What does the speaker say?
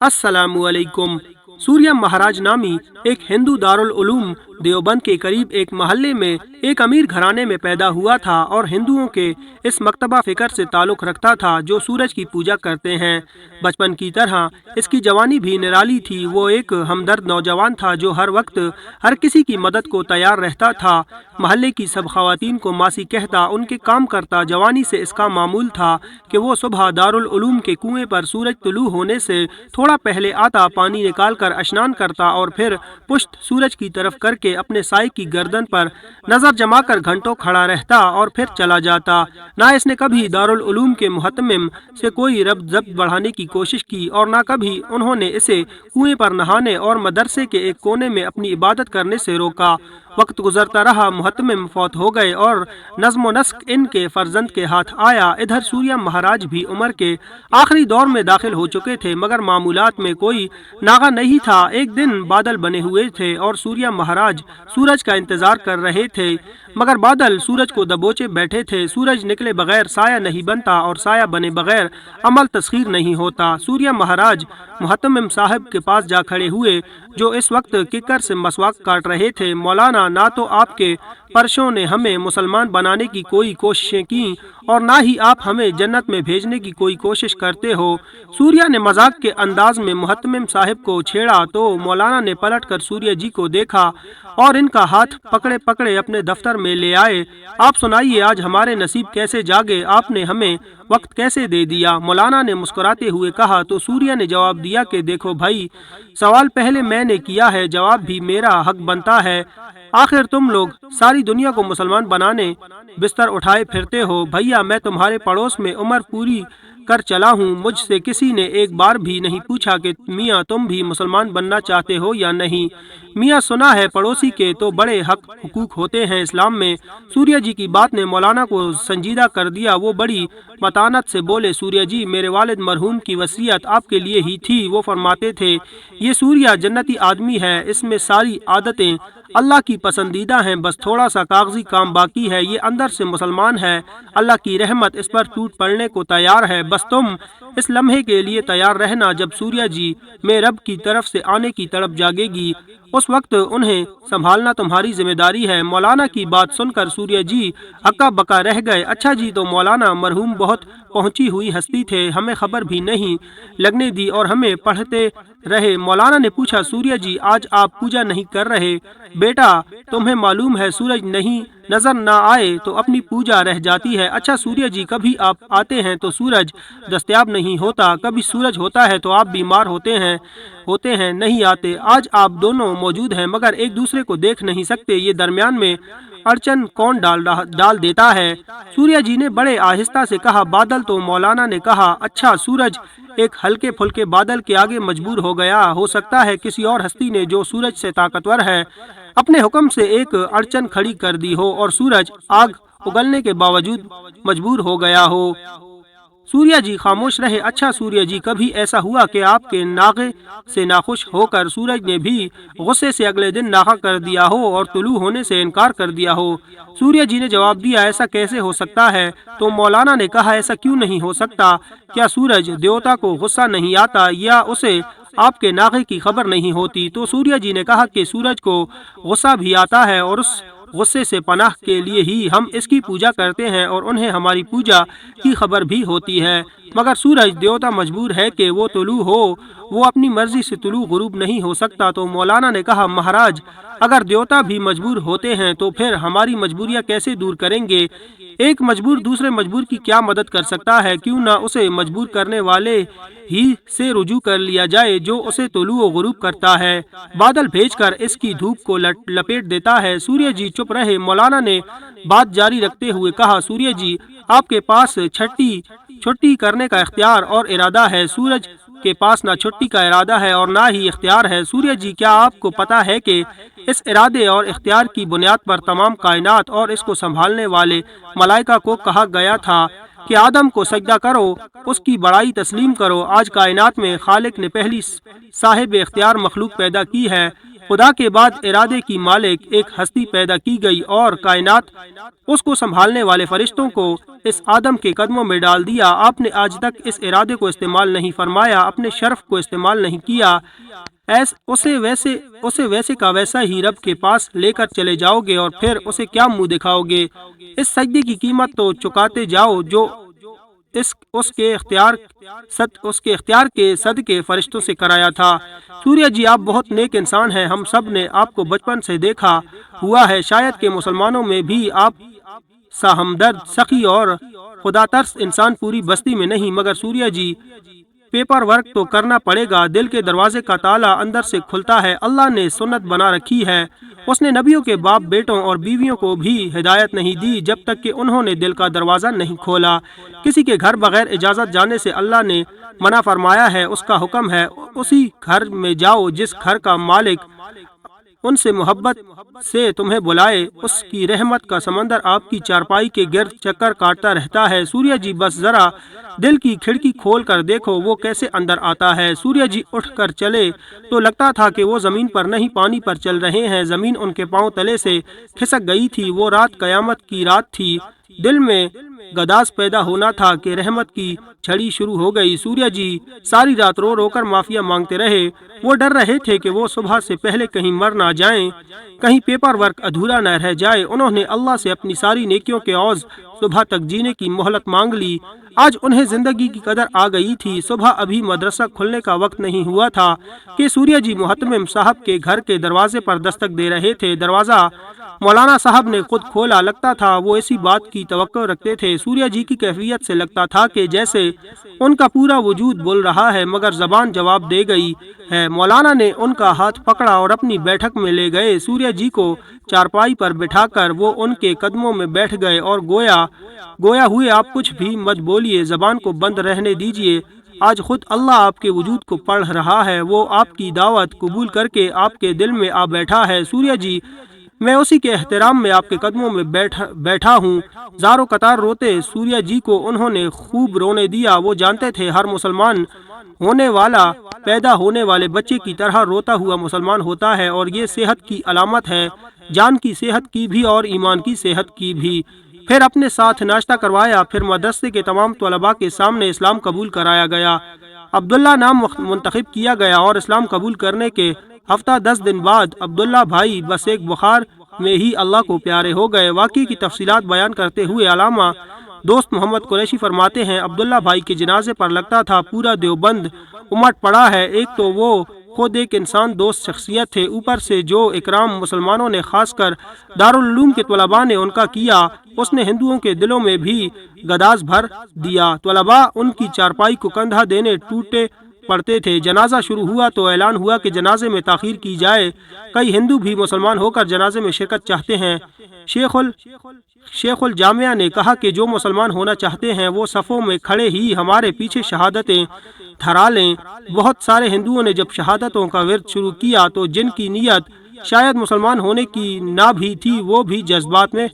السلام علیکم۔ سوریہ مہاراج نامی ایک ہندو دارال علوم دیوبند کے قریب ایک محلے میں ایک امیر گھرانے میں پیدا ہوا تھا اور ہندوؤں کے اس مکتبہ فکر سے تعلق رکھتا تھا جو سورج کی پوجا کرتے ہیں۔ بچپن کی طرح اس کی جوانی بھی نرالی تھی۔ وہ ایک ہمدرد نوجوان تھا جو ہر وقت ہر کسی کی مدد کو تیار رہتا تھا۔ محلے کی سب خواتین کو ماسی کہتا، ان کے کام کرتا۔ جوانی سے اس کا معمول تھا کہ وہ صبح دارالعلوم کے کنویں پر سورج طلوع ہونے سے تھوڑا پہلے آتا، پانی نکال کر اشنان کرتا اور پھر پشت سورج کی طرف کر کے اپنے سائے کی گردن پر نظر جما کر گھنٹوں کھڑا رہتا اور پھر چلا جاتا۔ نہ اس نے کبھی دارالعلوم کے محتمم سے کوئی ربط ضبط بڑھانے کی کوشش کی اور نہ کبھی انہوں نے اسے کنویں پر نہانے اور مدرسے کے ایک کونے میں اپنی عبادت کرنے سے روکا۔ وقت گزرتا رہا، محتمم فوت ہو گئے اور نظم و نسق ان کے فرزند کے ہاتھ آیا۔ ادھر سوریہ مہاراج بھی عمر کے آخری دور میں داخل ہو چکے تھے مگر معمولات میں کوئی ناغہ نہیں تھا۔ ایک دن بادل بنے ہوئے تھے اور سوریہ مہاراج سورج کا انتظار کر رہے تھے مگر بادل سورج کو دبوچے بیٹھے تھے۔ سورج نکلے بغیر سایہ نہیں بنتا اور سایہ بنے بغیر عمل تسخیر نہیں ہوتا۔ سوریہ مہاراج محتمم صاحب کے پاس جا کھڑے ہوئے جو اس وقت ککر سے مسواک کاٹ رہے تھے۔ مولانا، نہ تو آپ کے پرشوں نے ہمیں مسلمان بنانے کی کوئی کوششیں کی اور نہ ہی آپ ہمیں جنت میں بھیجنے کی کوئی کوشش کرتے ہو۔ سوریہ نے مذاق کے انداز میں محتمم صاحب کو چھیڑا تو مولانا نے پلٹ کر سوریہ جی کو دیکھا اور ان کا ہاتھ پکڑے پکڑے اپنے دفتر میں لے آئے۔ آپ سنائیے، آج ہمارے نصیب کیسے جاگے؟ آپ نے ہمیں وقت کیسے دے دیا؟ مولانا نے مسکراتے ہوئے کہا تو سوریہ نے جواب دیا کہ دیکھو بھائی، سوال پہلے میں نے کیا ہے، جواب بھی میرا حق بنتا ہے۔ آخر تم لوگ ساری دنیا کو مسلمان بنانے بستر اٹھائے پھرتے ہو۔ بھیا، میں تمہارے پڑوس میں عمر پوری کر چلا ہوں، مجھ سے کسی نے ایک بار بھی نہیں پوچھا کہ میاں تم بھی مسلمان بننا چاہتے ہو یا نہیں۔ میاں، سنا ہے پڑوسی کے تو بڑے حق حقوق ہوتے ہیں اسلام میں۔ سوریہ جی کی بات نے مولانا کو سنجیدہ کر دیا۔ وہ بڑی متانت سے بولے، سوریہ جی، میرے والد مرحوم کی وصیت آپ کے لیے ہی تھی۔ وہ فرماتے تھے، یہ سوریہ جنتی آدمی ہے، اس میں ساری عادتیں اللہ کی پسندیدہ ہیں، بس تھوڑا سا کاغذی کام باقی ہے۔ یہ اندر سے مسلمان ہے، اللہ کی رحمت اس پر ٹوٹ پڑنے کو تیار ہے، بس تم اس لمحے کے لیے تیار رہنا جب سوریہ جی میں رب کی طرف سے آنے کی تڑپ جاگے گی، اس وقت انہیں سنبھالنا تمہاری ذمہ داری ہے۔ مولانا کی بات سن کر سوریہ جی ہکا بکا رہ گئے۔ اچھا جی، تو مولانا مرحوم بہت پہنچی ہوئی ہستی تھے، ہمیں خبر بھی نہیں لگنے دی اور ہمیں پڑھتے رہے۔ مولانا نے پوچھا، سوریہ جی، آج آپ پوجا نہیں کر رہے؟ بیٹا، تمہیں معلوم ہے سورج نہیں نظر نہ آئے تو اپنی پوجا رہ جاتی ہے۔ اچھا سوریہ جی، کبھی آپ آتے ہیں تو سورج دستیاب نہیں ہوتا، کبھی سورج ہوتا ہے تو آپ بیمار ہوتے ہیں نہیں آتے۔ آج آپ دونوں موجود ہیں مگر ایک دوسرے کو دیکھ نہیں سکتے، یہ درمیان میں اڑچن کون ڈال دیتا ہے؟ سوریہ جی نے بڑے آہستہ سے کہا، بادل۔ تو مولانا نے کہا، اچھا، سورج ایک ہلکے پھلکے بادل کے آگے مجبور ہو گیا، ہو سکتا ہے کسی اور ہستی نے جو سورج سے طاقتور ہے اپنے حکم سے ایک اڑچن کھڑی کر دی ہو اور سورج آگ اگلنے کے باوجود مجبور ہو گیا ہو۔ سوریہ جی خاموش رہے۔ اچھا سوریہ جی، کبھی ایسا ہوا کہ آپ کے ناغے سے ناخوش ہو کر سورج نے بھی غصے سے اگلے دن ناغہ کر دیا ہو اور طلوع ہونے سے انکار کر دیا ہو؟ سوریہ جی نے جواب دیا، ایسا کیسے ہو سکتا ہے؟ تو مولانا نے کہا، ایسا کیوں نہیں ہو سکتا؟ کیا سورج دیوتا کو غصہ نہیں آتا یا اسے آپ کے ناغے کی خبر نہیں ہوتی؟ تو سوریہ جی نے کہا کہ سورج کو غصہ بھی آتا ہے اور اس غصے سے پناہ کے لیے ہی ہم اس کی پوجا کرتے ہیں اور انہیں ہماری پوجا کی خبر بھی ہوتی ہے، مگر سورج دیوتا مجبور ہے کہ وہ طلوع ہو، وہ اپنی مرضی سے طلوع غروب نہیں ہو سکتا۔ تو مولانا نے کہا، مہاراج، اگر دیوتا بھی مجبور ہوتے ہیں تو پھر ہماری مجبوریاں کیسے دور کریں گے؟ ایک مجبور دوسرے مجبور کی کیا مدد کر سکتا ہے؟ کیوں نہ اسے مجبور کرنے والے ہی سے رجوع کر لیا جائے جو اسے طلوع و غروب کرتا ہے، بادل بھیج کر اس کی دھوپ کو لپیٹ دیتا ہے۔ سوریہ جی چپ رہے۔ مولانا نے بات جاری رکھتے ہوئے کہا، سوریہ جی، آپ کے پاس چھٹی کرنے کا اختیار اور ارادہ ہے، سورج کے پاس نہ چھٹی کا ارادہ ہے اور نہ ہی اختیار ہے۔ سوریہ جی، کیا آپ کو پتا ہے کہ اس ارادے اور اختیار کی بنیاد پر تمام کائنات اور اس کو سنبھالنے والے ملائکہ کو کہا گیا تھا کہ آدم کو سجدہ کرو، اس کی بڑائی تسلیم کرو۔ آج کائنات میں خالق نے پہلی صاحب اختیار مخلوق پیدا کی ہے، خدا کے بعد ارادے کی مالک ایک ہستی پیدا کی گئی اور کائنات اس کو سنبھالنے والے فرشتوں کو اس آدم کے قدموں میں ڈال دیا۔ آپ نے آج تک اس ارادے کو استعمال نہیں فرمایا، اپنے شرف کو استعمال نہیں کیا، اسے ویسے کا ویسا ہی رب کے پاس لے کر چلے جاؤ گے اور پھر اسے کیا منہ دکھاؤ گے؟ اس سجدے کی قیمت تو چکاتے جاؤ جو اس کے اختیار کے صدقے فرشتوں سے کرایا تھا۔ سوریہ جی، آپ بہت نیک انسان ہیں، ہم سب نے آپ کو بچپن سے دیکھا ہوا ہے، شاید کہ مسلمانوں میں بھی آپ سا ہمدرد، سخی اور خدا ترس انسان پوری بستی میں نہیں، مگر سوریہ جی پیپر ورک تو کرنا پڑے گا، دل کے دروازے کا تالا اندر سے کھلتا ہے، اللہ نے سنت بنا رکھی ہے، اس نے نبیوں کے باپ بیٹوں اور بیویوں کو بھی ہدایت نہیں دی جب تک کہ انہوں نے دل کا دروازہ نہیں کھولا۔ کسی کے گھر بغیر اجازت جانے سے اللہ نے منع فرمایا ہے، اس کا حکم ہے اسی گھر میں جاؤ جس گھر کا مالک ان سے محبت سے تمہیں بلائے، اس کی رحمت کا سمندر آپ کی چارپائی کے گرد چکر کاٹتا رہتا ہے۔ سوریہ جی، بس ذرا دل کی کھڑکی کھول کر دیکھو وہ کیسے اندر آتا ہے۔ سوریہ جی اٹھ کر چلے تو لگتا تھا کہ وہ زمین پر نہیں پانی پر چل رہے ہیں، زمین ان کے پاؤں تلے سے کھسک گئی تھی، وہ رات قیامت کی رات تھی، دل میں گداز پیدا ہونا تھا کہ رحمت کی چھڑی شروع ہو گئی۔ سوریہ جی ساری رات رو رو کر معافیا مانگتے رہے، وہ ڈر رہے تھے کہ وہ صبح سے پہلے کہیں مر نہ جائیں، کہیں پیپر ورک ادھورا نہ رہ جائے۔ انہوں نے اللہ سے اپنی ساری نیکیوں کے عوض صبح تک جینے کی مہلت مانگ لی۔ آج انہیں زندگی کی قدر آ گئی تھی، صبح ابھی مدرسہ کھلنے کا وقت نہیں ہوا تھا کہ سوریہ جی محتمم صاحب کے گھر کے دروازے پر دستک دے رہے تھے۔ دروازہ مولانا صاحب نے خود کھولا، لگتا تھا وہ اسی بات کی توقع رکھتے تھے۔ سوریہ جی کی کیفیت سے لگتا تھا کہ جیسے ان کا پورا وجود بول رہا ہے مگر زبان جواب دے گئی ہے۔ مولانا نے ان کا ہاتھ پکڑا اور اپنی بیٹھک میں لے گئے، سوریہ جی کو چارپائی پر بٹھا کر وہ ان کے قدموں میں بیٹھ گئے اور گویا ہوئے آپ کچھ بھی مت بولیے، زبان کو بند رہنے دیجیے، آج خود اللہ آپ کے وجود کو پڑھ رہا ہے، وہ آپ کی دعوت قبول کر کے آپ کے دل میں آ بیٹھا ہے۔ سوریہ جی، میں اسی کے احترام میں آپ کے قدموں میں بیٹھا ہوں۔ زاروں قطار روتے سوریہ جی کو انہوں نے خوب رونے دیا، وہ جانتے تھے ہر مسلمان ہونے والا پیدا ہونے والے بچے کی طرح روتا ہوا مسلمان ہوتا ہے، اور یہ صحت کی علامت ہے، جان کی صحت کی بھی اور ایمان کی صحت کی بھی۔ پھر اپنے ساتھ ناشتہ کروایا، پھر مدرسے کے تمام طلباء کے سامنے اسلام قبول کرایا گیا، عبداللہ نام منتخب کیا گیا اور اسلام قبول کرنے کے ہفتہ 10 دن بعد عبداللہ بھائی بس ایک بخار میں ہی اللہ کو پیارے ہو گئے۔ واقعے کی تفصیلات بیان کرتے ہوئے علامہ دوست محمد قریشی فرماتے ہیں، عبداللہ بھائی کے جنازے پر لگتا تھا پورا دیوبند امٹ پڑا ہے، ایک تو وہ خود ایک انسان دوست شخصیت تھے، اوپر سے جو اکرام مسلمانوں نے خاص کر دارالعلوم کے طلباء نے ان کا کیا، اس نے ہندوؤں کے دلوں میں بھی گداز بھر دیا۔ طلباء ان کی چارپائی کو کندھا دینے ٹوٹے پڑتے تھے۔ جنازہ شروع ہوا تو اعلان ہوا کہ جنازے میں تاخیر کی جائے، کئی ہندو بھی مسلمان ہو کر جنازے میں شرکت چاہتے ہیں۔ شیخ الجامعہ نے کہا کہ جو مسلمان ہونا چاہتے ہیں وہ صفوں میں کھڑے ہی ہمارے پیچھے شہادتیں دھرا لیں۔ بہت سارے ہندوؤں نے جب شہادتوں کا ورد شروع کیا تو جن کی نیت شاید مسلمان ہونے کی نہ بھی تھی وہ بھی جذبات میں